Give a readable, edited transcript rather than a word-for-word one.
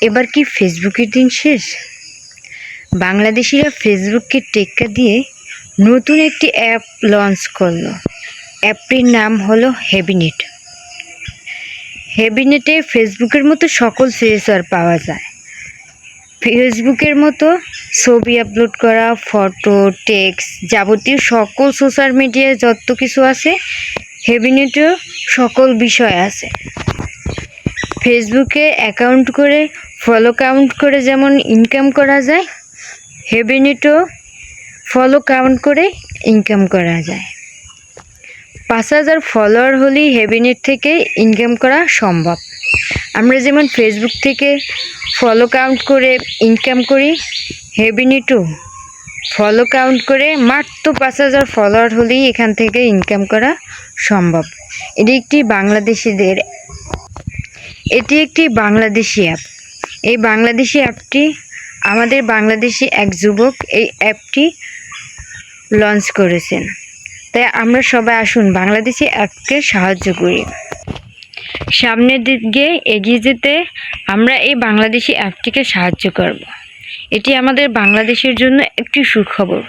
এবার কি ফেসবুকের দিন শেষ? বাংলাদেশিরা ফেসবুককে টেক্কা দিয়ে নতুন একটি অ্যাপ লঞ্চ করলো। অ্যাপটির নাম হলো হেবিনেট। হেবিনেটে ফেসবুকের মতো সকল ফিচার পাওয়া যায়। ফেসবুকের মতো ছবি আপলোড করা, ফটো, টেক্সট, যাবতীয় সকল সোশ্যাল মিডিয়ায় যত কিছু আছে হেবিনেটেও সকল বিষয় আছে। ফেসবুকে অ্যাকাউন্ট করে, ফলো কাউন্ট করে যেমন ইনকাম করা যায়, হেবিনেটও ফলো কাউন্ট করে ইনকাম করা যায়। 5,000 ফলোয়ার হলেই হেবিনেট থেকে ইনকাম করা সম্ভব। আমরা যেমন ফেসবুক থেকে ফলো কাউন্ট করে ইনকাম করি, হেবিনেটও ফলো কাউন্ট করে মাত্র 5,000 ফলোয়ার হলেই এখান থেকে ইনকাম করা সম্ভব। এটি একটি বাংলাদেশি অ্যাপ। এই বাংলাদেশি অ্যাপটি আমাদের বাংলাদেশি এক যুবক এই অ্যাপটি লঞ্চ করেছেন। তাই আমরা সবাই আসুন বাংলাদেশি অ্যাপকে সাহায্য করি। সামনের দিকে এগিয়ে যেতে আমরা এই বাংলাদেশি অ্যাপটিকে সাহায্য করব। এটি আমাদের বাংলাদেশের জন্য একটি সুখবর।